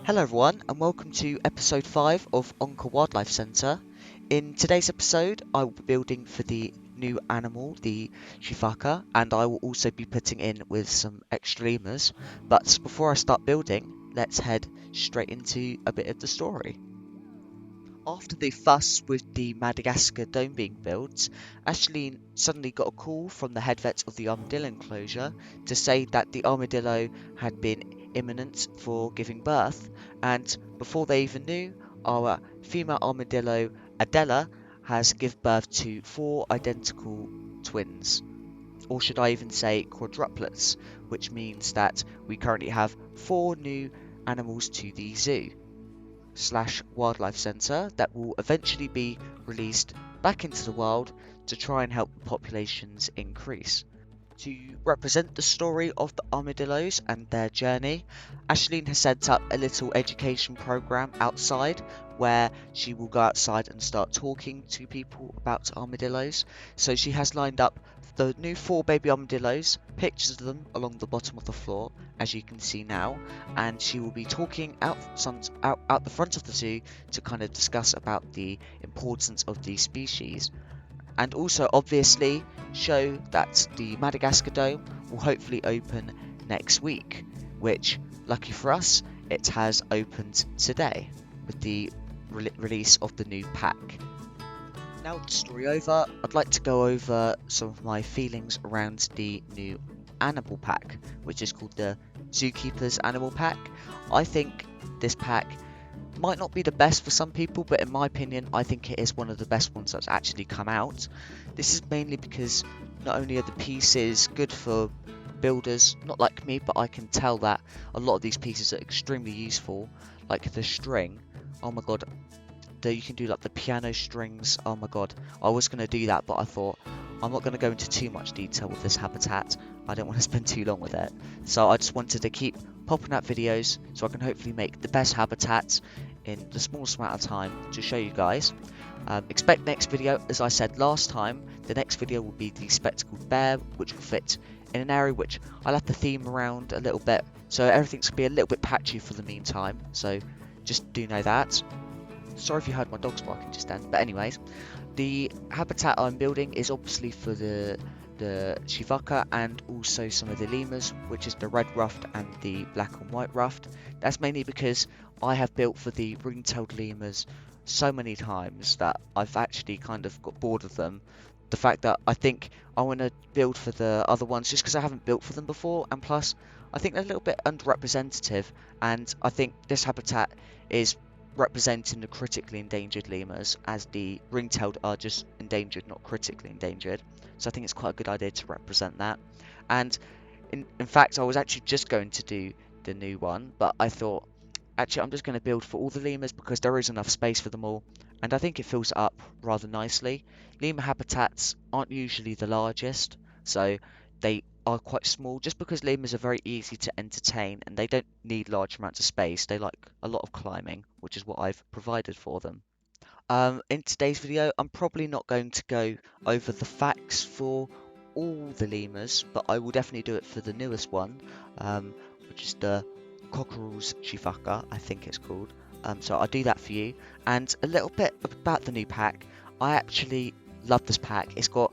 Hello everyone and welcome to episode 5 of Onca Wildlife Centre. In today's episode I will be building for the new animal, the Sifaka, and I will also be putting in with some extra lemurs. But before I start building, let's head straight into a bit of the story. After the fuss with the Madagascar dome being built, Ashlynn suddenly got a call from the head vet of the armadillo enclosure to say that the armadillo had been imminent for giving birth, and before they even knew, our female armadillo Adela has given birth to 4 identical twins. Or should I even say quadruplets, which means that we currently have 4 new animals to the zoo / wildlife centre that will eventually be released back into the wild to try and help the populations increase. To represent the story of the armadillos and their journey, Ashlynn has set up a little education program outside where she will go outside and start talking to people about armadillos. So she has lined up the new 4 baby armadillos, pictures of them along the bottom of the floor, as you can see now, and she will be talking out the front of the zoo to kind of discuss about the importance of these species. And also obviously show that the Madagascar dome will hopefully open next week, which, lucky for us, it has opened today with the release of the new pack. Now with the story over, I'd like to go over some of my feelings around the new animal pack, which is called the Zookeeper's Animal Pack. I think this pack might not be the best for some people, but in my opinion I think it is one of the best ones that's actually come out. This is mainly because not only are the pieces good for builders, not like me, but I can tell that a lot of these pieces are extremely useful, like the string. Oh my god, you can do like the piano strings. Oh my god, I was going to do that, but I thought I'm not going to go into too much detail with this habitat. I don't want to spend too long with it, so I just wanted to keep popping out videos so I can hopefully make the best habitats in the smallest amount of time to show you guys. Expect next video, as I said last time, the next video will be the spectacled bear, which will fit in an area which I'll have to theme around a little bit, so everything's going to be a little bit patchy for the meantime, so just do know that. Sorry if you heard my dogs barking just then, but anyways, the habitat I'm building is obviously for the Sifaka and also some of the lemurs, which is the red ruffed and the black and white ruffed. That's mainly because I have built for the ring-tailed lemurs so many times that I've actually kind of got bored of them. The fact that I think I want to build for the other ones just because I haven't built for them before, and plus I think they're a little bit underrepresentative, and I think this habitat is representing the critically endangered lemurs, as the ring-tailed are just endangered, not critically endangered. So I think it's quite a good idea to represent that. And in fact, I was actually just going to do the new one, but I thought, actually, I'm just going to build for all the lemurs because there is enough space for them all, and I think it fills it up rather nicely. Lemur habitats aren't usually the largest, so they are quite small, just because lemurs are very easy to entertain and they don't need large amounts of space. They like a lot of climbing, which is what I've provided for them. In today's video, I'm probably not going to go over the facts for all the lemurs, but I will definitely do it for the newest one, which is the Cockerel's Sifaka, I think it's called. So I'll do that for you. And a little bit about the new pack. I actually love this pack. It's got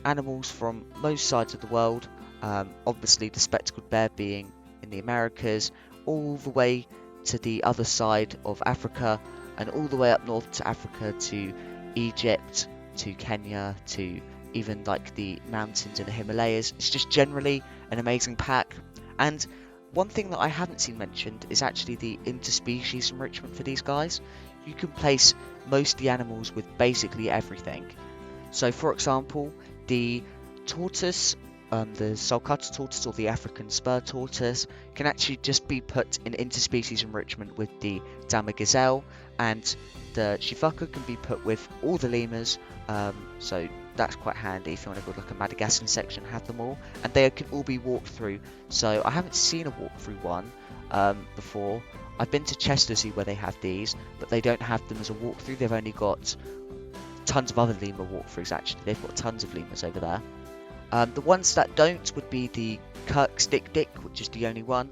animals from most sides of the world, obviously the spectacled bear being in the Americas, all the way to the other side of Africa, and all the way up north to Africa, to Egypt, to Kenya, to even like the mountains in the Himalayas. It's just generally an amazing pack. And one thing that I haven't seen mentioned is actually the interspecies enrichment for these guys. You can place most of the animals with basically everything. So for example, the tortoise, the sulcata tortoise or the African spur tortoise, can actually just be put in interspecies enrichment with the dama gazelle, and the Sifaka can be put with all the lemurs, so that's quite handy if you want to go like a Madagascar section, have them all, and they can all be walked through. So I haven't seen a walkthrough one before. I've been to Chester Zoo where they have these, but they don't have them as a walkthrough. They've only got tons of other lemur walkthroughs actually. They've got tons of lemurs over there. The ones that don't would be the Kirk Stick Dick, which is the only one,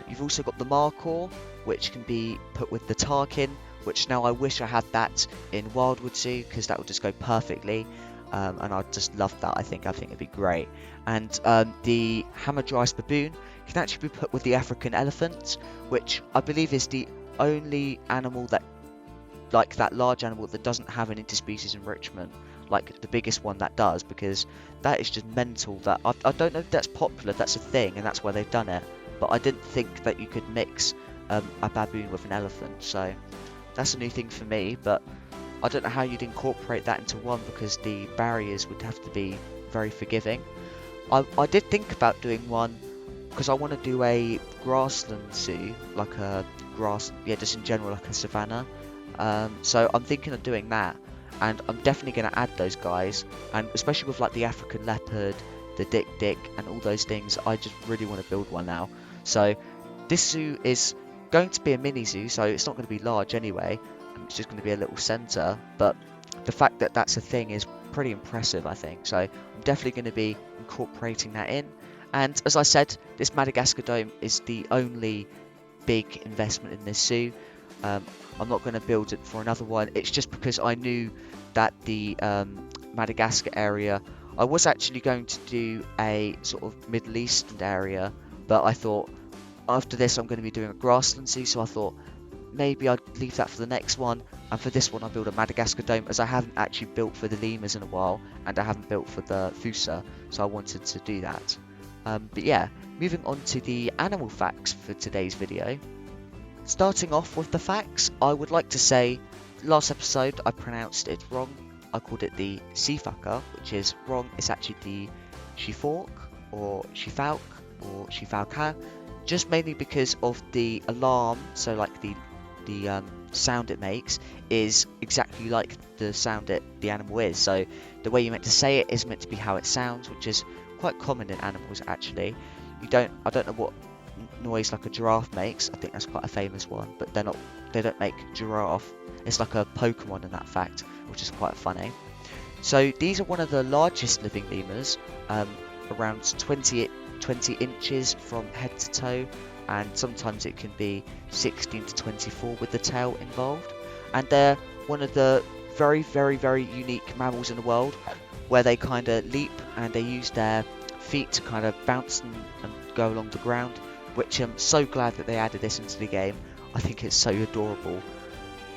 You've also got the markhor, which can be put with the tarkin, which now I wish I had that in Wildwood Zoo because that would just go perfectly. And I'd just love that. I think it'd be great. And the hamadryas baboon can actually be put with the African elephant, which I believe is the only animal that, like that large animal that doesn't have an interspecies enrichment, like the biggest one that does, because that is just mental. That I don't know if that's popular, if that's a thing, and that's why they've done it. But I didn't think that you could mix a baboon with an elephant, so that's a new thing for me. But I don't know how you'd incorporate that into one because the barriers would have to be very forgiving. I did think about doing one because I want to do a grassland zoo, like a just in general, like a savanna. So I'm thinking of doing that, and I'm definitely going to add those guys, and especially with like the African leopard, the dik and all those things. I just really want to build one now. So this zoo is going to be a mini zoo, so it's not going to be large anyway. It's just going to be a little centre, but the fact that that's a thing is pretty impressive, I think. So I'm definitely going to be incorporating that in. And as I said, this Madagascar dome is the only big investment in this zoo. I'm not going to build it for another one. It's just because I knew that the Madagascar area, I was actually going to do a sort of Middle Eastern area, but I thought after this I'm going to be doing a grassland zoo, so I thought maybe I'd leave that for the next one, and for this one I'll build a Madagascar dome, as I haven't actually built for the lemurs in a while, and I haven't built for the fossa, so I wanted to do that. But yeah, moving on to the animal facts for today's video. Starting off with the facts, I would like to say, last episode I pronounced it wrong. I called it the Sifaka, which is wrong. It's actually the Shifork, or Shifauk, or Shifaka, just mainly because of the alarm, so like the sound it makes is exactly like the sound that the animal is. So the way you're meant to say it is meant to be how it sounds, which is quite common in animals actually. I don't know what noise like a giraffe makes. I think that's quite a famous one, but they don't make giraffe. It's like a Pokemon in that fact, which is quite funny. So these are one of the largest living lemurs, around 20 inches from head to toe, and sometimes it can be 16 to 24 with the tail involved. And they're one of the very, very, very unique mammals in the world, where they kind of leap and they use their feet to kind of bounce and go along the ground, which I'm so glad that they added this into the game. I think it's so adorable,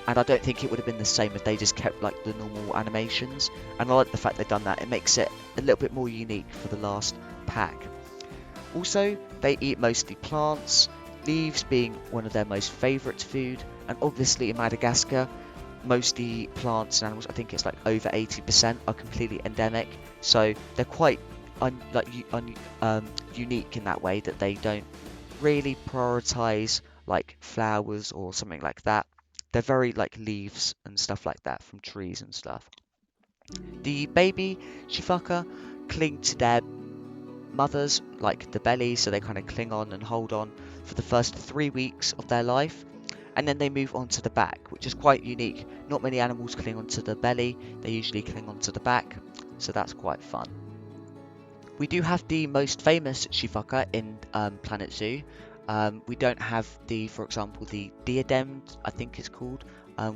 and I don't think it would have been the same if they just kept like the normal animations, and I like the fact they've done that. It makes it a little bit more unique for the last pack. Also, they eat mostly plants, leaves being one of their most favourite food, and obviously in Madagascar, mostly plants and animals, I think it's like over 80% are completely endemic, so they're quite unique in that way, that they don't really prioritise like flowers or something like that. They're very like leaves and stuff like that from trees and stuff. The baby Sifaka cling to their mothers, like the belly, so they kind of cling on and hold on for the first 3 weeks of their life, and then they move on to the back, which is quite unique. Not many animals cling onto the belly, they usually cling onto the back, so that's quite fun. We do have the most famous Sifaka in Planet Zoo. We don't have for example, the diademed, I think it's called,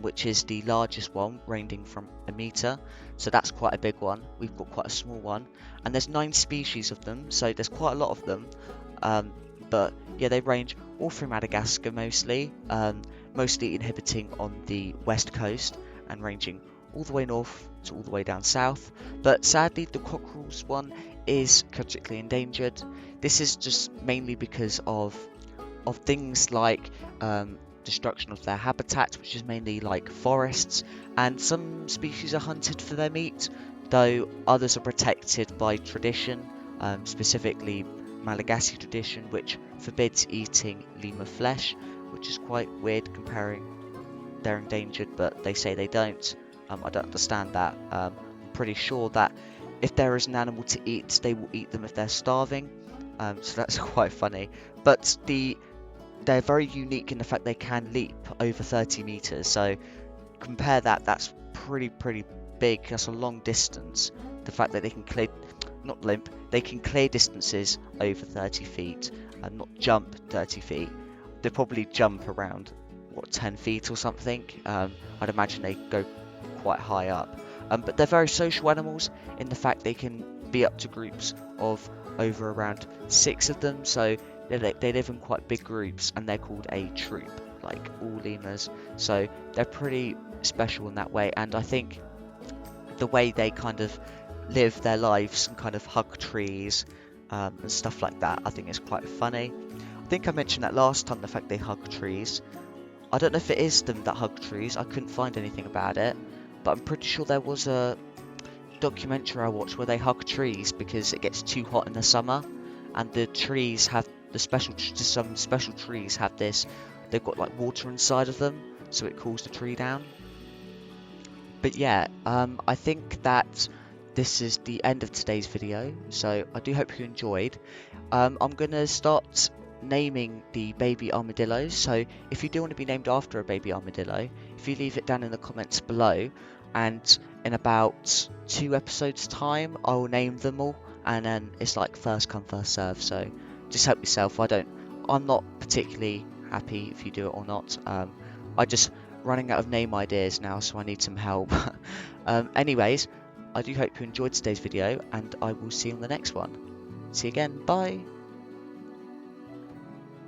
which is the largest one, ranging from a metre, so that's quite a big one. We've got quite a small one, and there's 9 species of them, so there's quite a lot of them. But yeah, they range all through Madagascar mostly, mostly inhabiting on the west coast and ranging all the way north to all the way down south. But sadly, the cockerel's one is critically endangered. This is just mainly because of things like destruction of their habitat, which is mainly like forests, and some species are hunted for their meat, though others are protected by tradition, specifically Malagasy tradition, which forbids eating lemur flesh, which is quite weird comparing they're endangered, but they say they don't. I don't understand that. I'm pretty sure that if there is an animal to eat, they will eat them if they're starving, so that's quite funny. But they're very unique in the fact they can leap over 30 meters, so compare that, that's pretty big. That's a long distance. The fact that they can not limp, they can clear distances over 30 feet and not jump 30 feet. They probably jump around, what, 10 feet or something. I'd imagine they go quite high up. But they're very social animals in the fact they can be up to groups of over around 6 of them. So they live in quite big groups, and they're called a troop, like all lemurs. So they're pretty special in that way, and I think the way they kind of live their lives and kind of hug trees and stuff like that, I think is quite funny. I think I mentioned that last time, the fact they hug trees. I don't know if it is them that hug trees, I couldn't find anything about it, but I'm pretty sure there was a documentary I watched where they hug trees because it gets too hot in the summer, and the trees have some special trees have this, they've got like water inside of them, so it cools the tree down. But yeah, I think that this is the end of today's video, so I do hope you enjoyed. I'm going to start naming the baby armadillos, so if you do want to be named after a baby armadillo, if you leave it down in the comments below, and in about 2 episodes time I will name them all, and then it's like first come first serve, so just help yourself. I'm not particularly happy if you do it or not. I just running out of name ideas now, so I need some help. Anyways, I do hope you enjoyed today's video, and I will see you on the next one. See you again, bye!